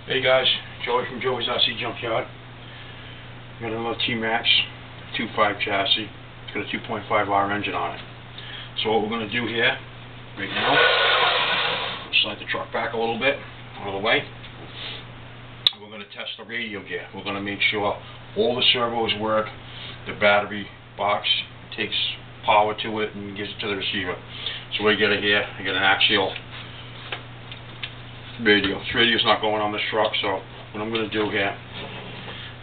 Hey guys, Joey from Joey's RC Junkyard. Got another T-maxx 2.5 chassis. It's got a 2.5R engine on it. So what we're going to do here, right now, slide the truck back a little bit, out of the way. We're going to test the radio gear. We're going to make sure all the servos work, the battery box takes power to it and gives it to the receiver. So we get it here, I get an axial radio. This radio's not going on this truck, so what I'm going to do here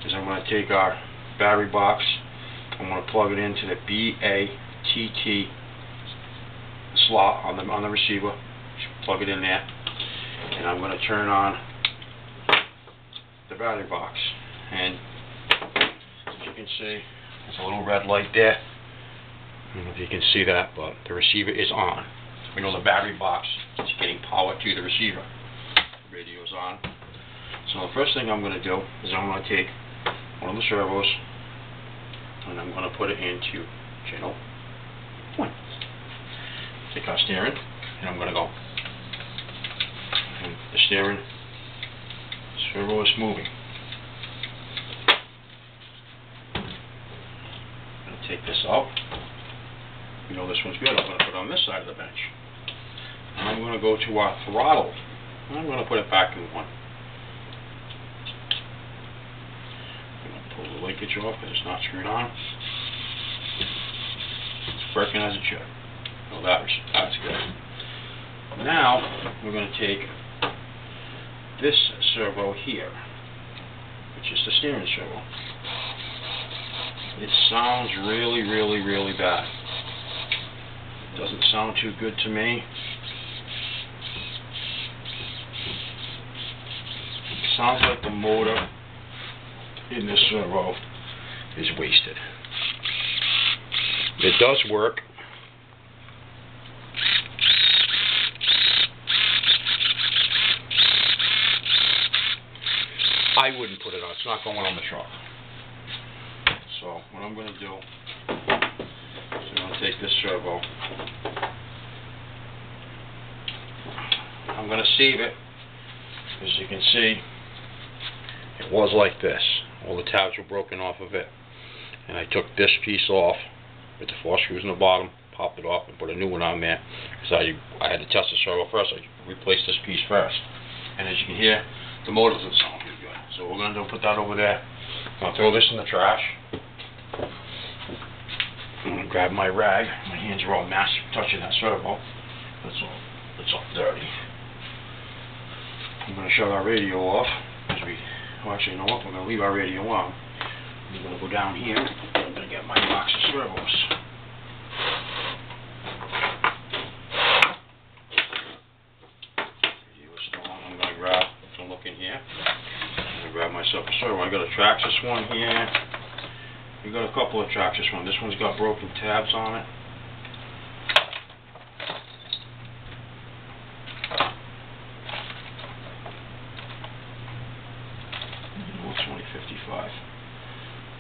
is I'm going to take our battery box, I'm going to plug it into the BATT slot on the receiver, plug it in there, and I'm going to turn on the battery box. And as you can see, there's a little red light there. I don't know if you can see that, but the receiver is on. We know the battery box is getting power to the receiver. The radio's on. So the first thing I'm going to do is I'm going to take one of the servos and I'm going to put it into channel 1. Take our steering and I'm going to go. And the steering servo is moving. I'm going to take this out. You know this one's good. I'm going to put it on this side of the bench. And I'm going to go to our throttle. And I'm going to put it back in 1. I'm going to pull the linkage off because it's not screwed on. It's working as it should. Well, that's good. Now we're going to take this servo here, which is the steering servo. It sounds really, really, really bad. Doesn't sound too good to me. It sounds like the motor in this servo is wasted. It does work. I wouldn't put it on. It's not going on the truck. So what I'm going to do, I'm going to take this servo. I'm going to save it. As you can see, it was like this. All the tabs were broken off of it. And I took this piece off with the 4 screws in the bottom, popped it off, and put a new one on there. Because I had to test the servo first. I replaced this piece first. And as you can hear, the motor doesn't sound too good. So we're going to put that over there. I'm going to throw this in the trash. I'm going to grab my rag. My hands are all messy touching that servo. It's all dirty. I'm going to shut our radio off. Actually, you know what? We're going to leave our radio on. I'm going to go down here. I'm going to get my box of servos. Radio is still on. I'm going to grab some look in here. I'm going to grab myself a servo. I got a Traxxas one here. We got a couple of Traxxas ones. This one's got broken tabs on it. Oh, 2055.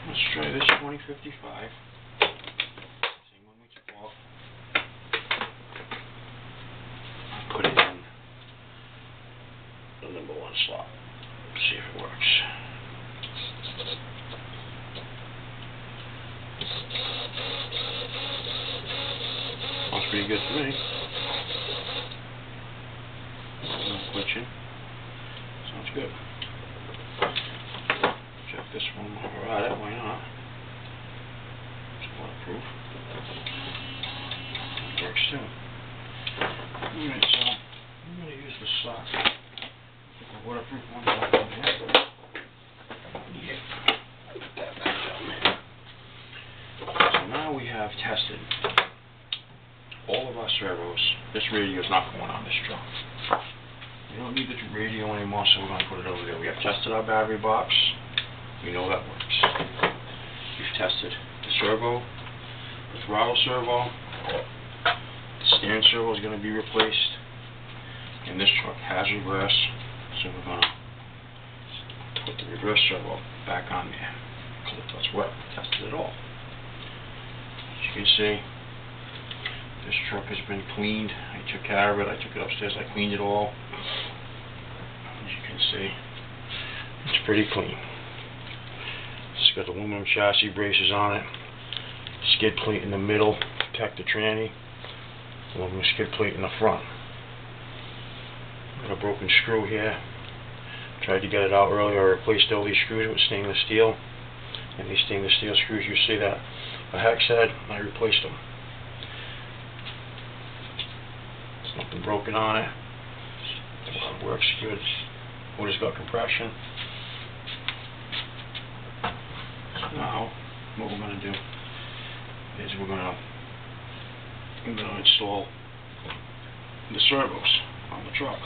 Let's try this 2055. Same one we took off. Put it in the number 1 slot. See if it works. Sounds pretty good to me. No glitching. Sounds good. Check this one while we're at it. Why not? It's waterproof. It works too. Alright, so I'm going to use the sock. The waterproof one back in here. Yeah. Put that back down there. So now we have tested all of our servos. This radio is not going on this truck. We don't need the radio anymore, so we're going to put it over there. We have tested our battery box. We know that works. We've tested the servo, the throttle servo. The steering servo is going to be replaced. And this truck has reverse, so we're going to put the reverse servo back on there. Because that's what we tested it all. As you can see, this truck has been cleaned. I took care of it. I took it upstairs. I cleaned it all. As you can see, It's pretty clean. It's got aluminum chassis braces on it. Skid plate in the middle, protect the tranny. Aluminum skid plate in the front. Got a broken screw here. Tried to get it out earlier. I replaced all these screws with stainless steel. And these stainless steel screws, you see that a hex head, I replaced them. There's nothing broken on it. It works good. Motor's got compression. So now, what we're going to do is I'm going to install the servos on the truck.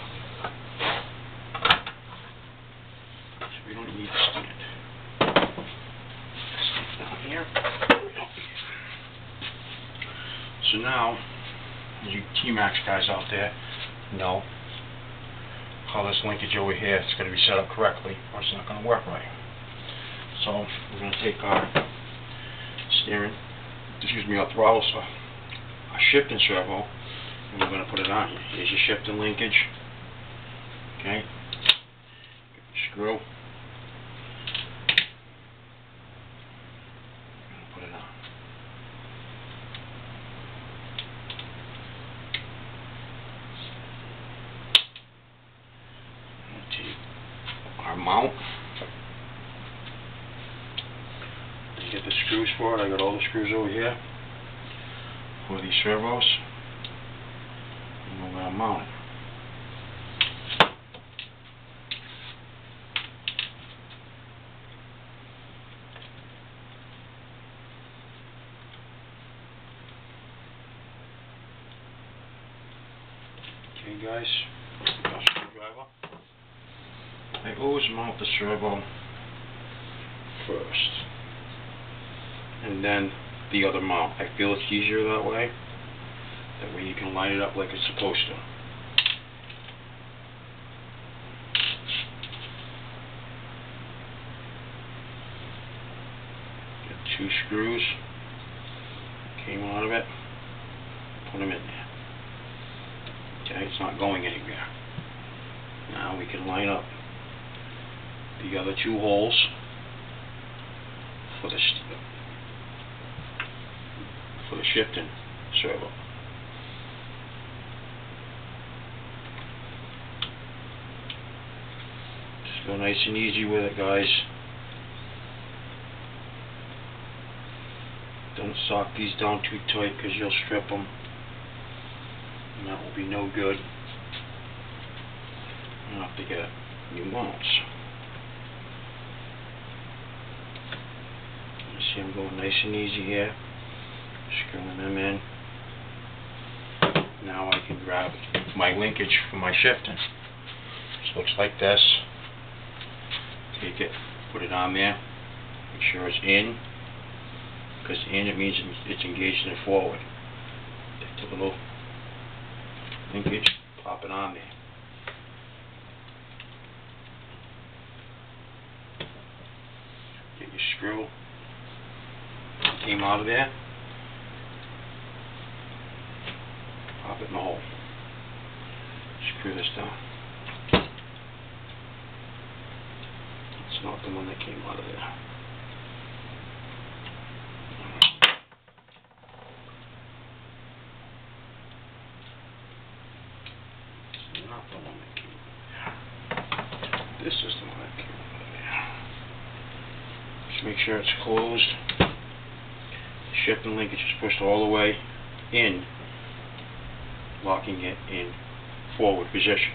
So we don't need to stand. Down here. So now, you T-maxx guys out there know how this linkage over here is going to be set up correctly, or it's not going to work right. So we're going to take our our throttle, so our shifting servo, and we're going to put it on here. Here's your shifting linkage. Okay. Screw. Put it on. Our mount. You get the screws for it. I got all the screws over here for these servos. And we're going to mount it. Okay guys, got a screwdriver. I always mount the servo first, and then the other mount. I feel it's easier that way. That way you can line it up like it's supposed to. Get 2 screws, came out of it, put them in there. Okay, it's not going anywhere. Now we can line up the other 2 holes for the shifting servo. Just go nice and easy with it, guys. Don't sock these down too tight because you'll strip them. And that will be no good. You'll have to get new mounts. You see I'm going nice and easy here. Screwing them in. Now I can grab my linkage for my shifting. So it looks like this. Take it, put it on there. Make sure it's in. Because in it means it's engaged in it forward. Take the little linkage, pop it on there. Get your screw, came out of there, pop it in the hole. Screw this down. It's not the one that came out of there. Not the one that came out of there. This is the one that came out of there. Just make sure it's closed. The shifting linkage is pushed all the way in, locking it in forward position.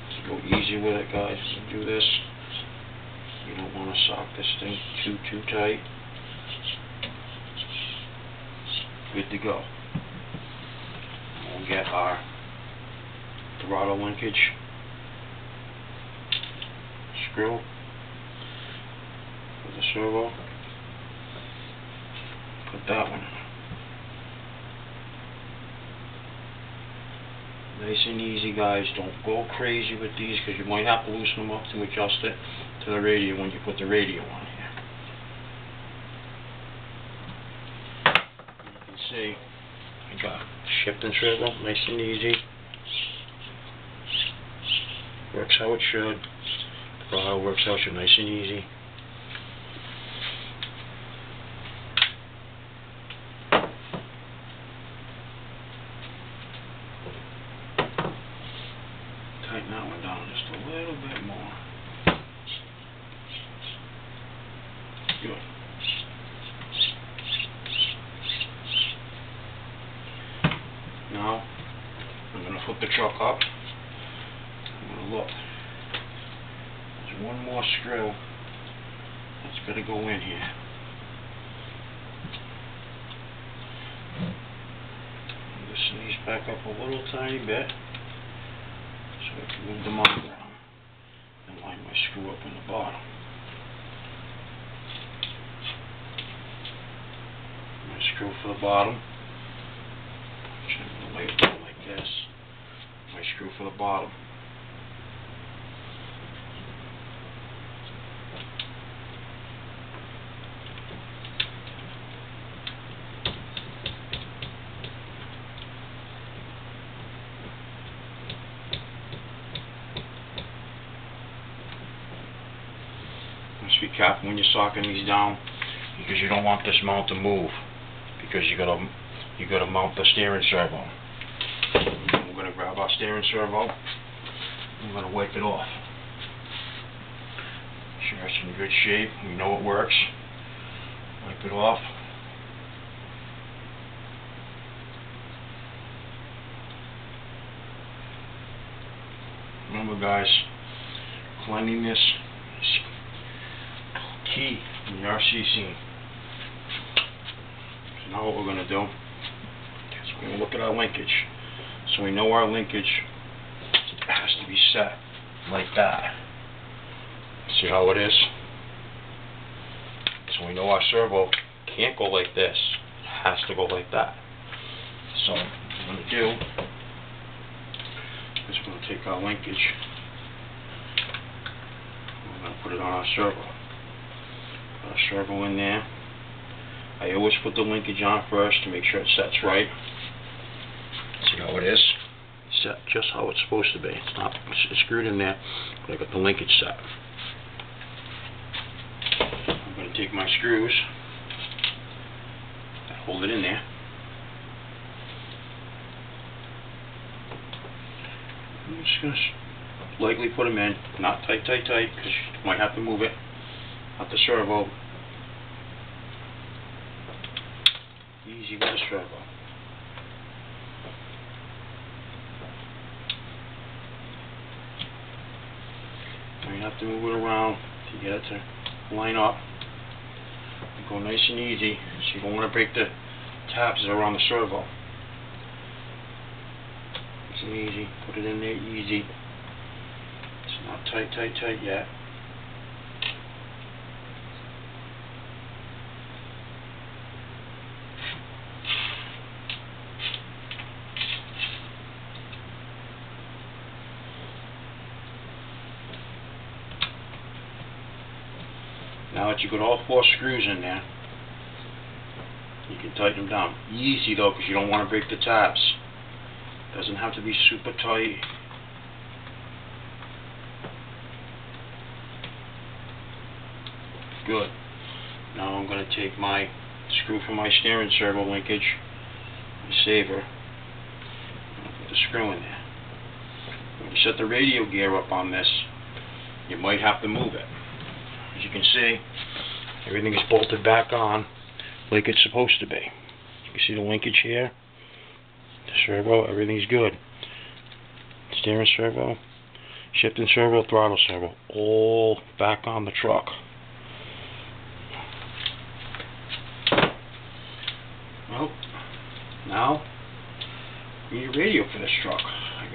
Just go easy with it, guys. You do this. You don't want to sock this thing too tight. Good to go. We'll get our throttle linkage screw for the servo. Put that one. Nice and easy, guys. Don't go crazy with these because you might have to loosen them up to adjust it to the radio when you put the radio on here. See, I got shifting servo, nice and easy. Works how it should. Throttle works how it should, nice and easy. Tighten that one down just a little bit more. Good. Now, I'm going to flip the truck up. I'm going to look. There's one more screw that's got to go in here. Loosen these back up a little tiny bit so I can move them on around and line my screw up in the bottom. My screw for the bottom. I'm going to lay it down like this. My screw for the bottom. Must be careful when you're socking these down, because you don't want this mount to move, because you gotta mount the steering servo. We're gonna grab our steering servo. I'm gonna wipe it off. Make sure it's in good shape. We know it works. Wipe it off. Remember, guys, cleanliness is key in the RC scene. So now what we're going to do is we're going to look at our linkage. So we know our linkage has to be set like that. See how it is? So we know our servo can't go like this. It has to go like that. So what we're going to do is we're going to take our linkage and we're going to put it on our servo. Put our servo in there. I always put the linkage on first to make sure it sets right. See how it is? It's set just how it's supposed to be. It's not screwed in there, but I got the linkage set. I'm going to take my screws and hold it in there. I'm just going to lightly put them in, not tight, because you might have to move it out the servo. Easy with the servo. You have to move it around to get it to line up. And go nice and easy, so you don't want to break the tabs that are on the servo. Nice and easy. Put it in there easy. It's not tight yet. Now that you got all 4 screws in there, you can tighten them down. Easy though, because you don't want to break the tabs. Doesn't have to be super tight. Good. Now I'm going to take my screw from my steering servo linkage, my saver, and put the screw in there. When you set the radio gear up on this, you might have to move it. As you can see, everything is bolted back on like it's supposed to be. You can see the linkage here, the servo, everything's good. Steering servo, shifting servo, throttle servo, all back on the truck. Well, now we need a radio for this truck. I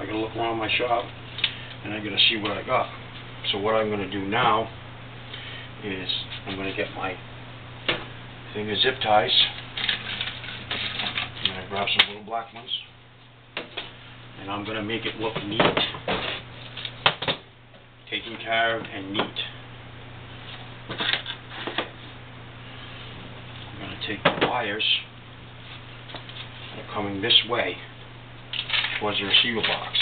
gotta look around my shop and I gotta see what I got. So what I'm gonna do now is I'm going to get my thing of zip ties. I'm going to grab some little black ones and I'm going to make it look neat, taken care of and neat. I'm going to take the wires that are coming this way towards the receiver box.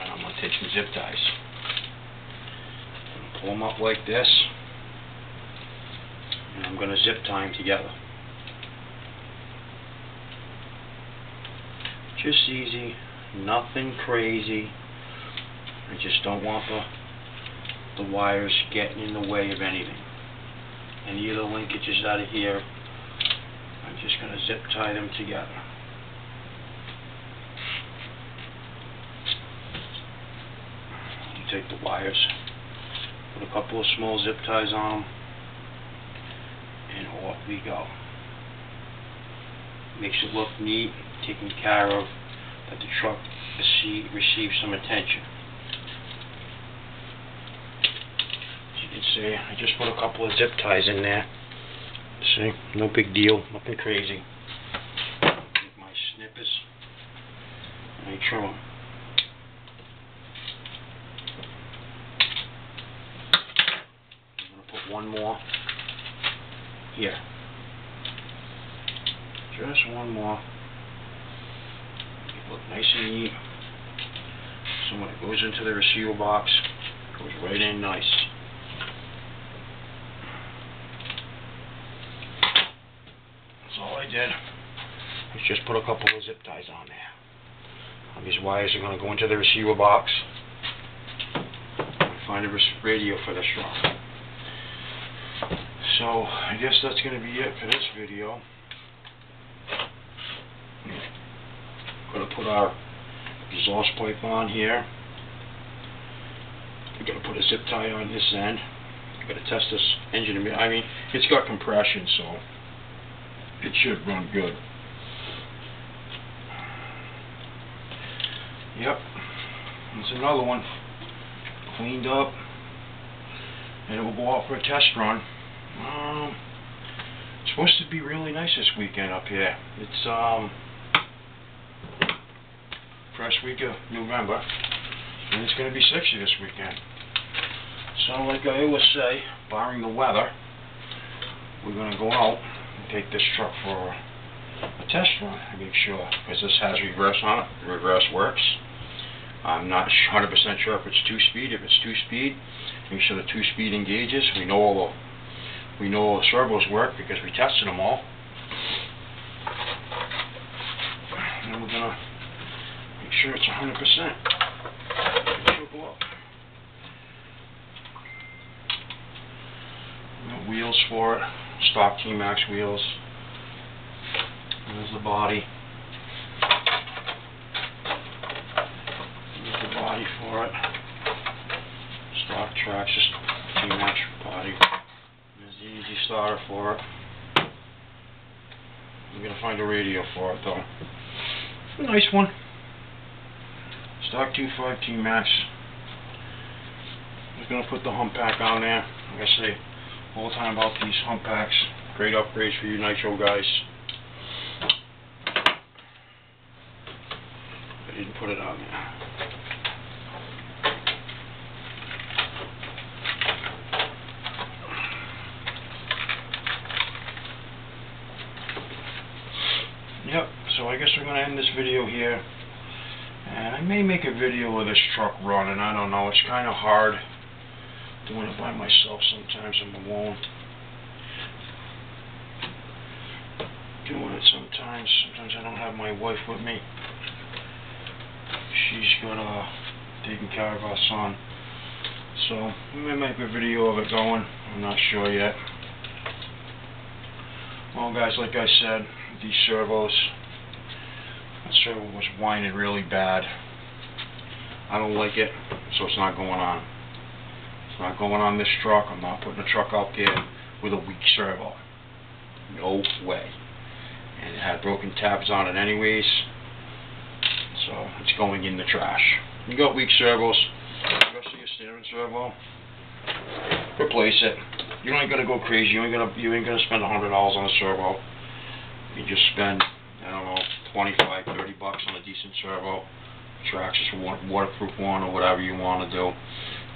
And I'm going to take some zip ties. Pull them up like this. And I'm going to zip tie them together. Just easy, nothing crazy. I just don't want the wires getting in the way of anything. Any of the linkages out of here, I'm just going to zip tie them together. Take the wires, put a couple of small zip ties on them, and off we go. Makes it look neat, taken care of, that the truck receives some attention. As you can see, I just put a couple of zip ties in there. See, no big deal, nothing crazy. Take my snippers and I trim them. One more here. Just one more. Look nice and neat. So when it goes into the receiver box, it goes right in nice. That's all I did. Let's just put a couple of zip ties on there. Now these wires are going to go into the receiver box. Find a radio for this truck. So, I guess that's going to be it for this video. Going to put our exhaust pipe on here. We're going to put a zip tie on this end. I'm going to test this engine. I mean, it's got compression, so it should run good. Yep, that's another one. Cleaned up. And it will go out for a test run. It's supposed to be really nice this weekend up here. It's first week of November, and it's going to be 60 this weekend. So like I always say, barring the weather, we're going to go out and take this truck for a test run and make sure, because this has reverse on it. The reverse works. I'm not 100% sure if it's 2-speed. If it's 2-speed, make sure the 2-speed engages. We know all the servos work because we tested them all. And we're gonna make sure it's 100%. Go up. Got wheels for it, stock T-maxx wheels. There's the body. There's the body for it. Stock Traxxas T-maxx body. There's the easy starter for it. I'm gonna find a radio for it though. It's a nice one. Stock 2.5 T-maxx. I'm gonna put the hump pack on there. Like I say all the time about these hump packs. Great upgrades for you nitro guys. I didn't put it on there. Yep, so I guess we're going to end this video here. And I may make a video of this truck running. I don't know. It's kind of hard doing it by myself sometimes. I'm alone. Doing it sometimes. Sometimes I don't have my wife with me. She's got taking care of our son. So we may make a video of it going. I'm not sure yet. Well guys, like I said, these servos, that servo was whining really bad. I don't like it, so it's not going on. It's not going on this truck. I'm not putting a truck out there with a weak servo. No way. And it had broken tabs on it anyways, so it's going in the trash. You got weak servos, especially your steering servo, replace it. You ain't gonna go crazy. You ain't gonna spend $100 on a servo. You just spend, I don't know, $25, $30 on a decent servo, Traxxas waterproof one or whatever you want to do.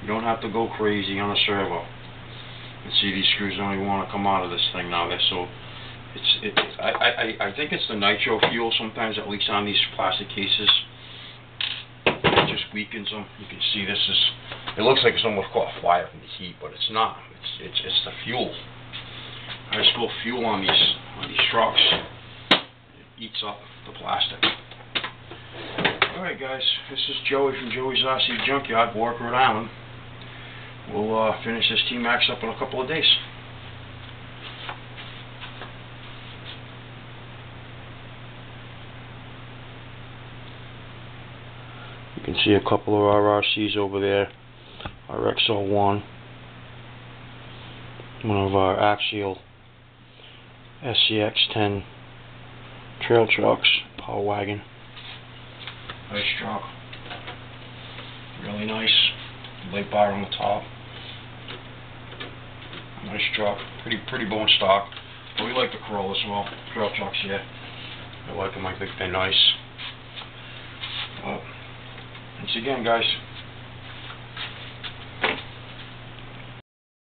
You don't have to go crazy on a servo. And see, these screws don't even want to come out of this thing now. They're so, I think it's the nitro fuel sometimes, at least on these plastic cases. It just weakens them. You can see this is, it looks like it's almost caught fire from the heat, but it's not. It's the fuel. I spill fuel on these trucks. It eats up the plastic. Alright guys, this is Joey from Joey's RC Junkyard, Warwick, Rhode Island. We'll finish this T-maxx up in a couple of days. You can see a couple of our RCs over there. Our XL1. One of our axial SCX-10 trail trucks, power wagon. Nice truck. Really nice. Light bar on the top. Nice truck. Pretty bone stock. But we like the Corolla as well. Trail trucks, yeah. I like them. I think they're nice. Once again, guys,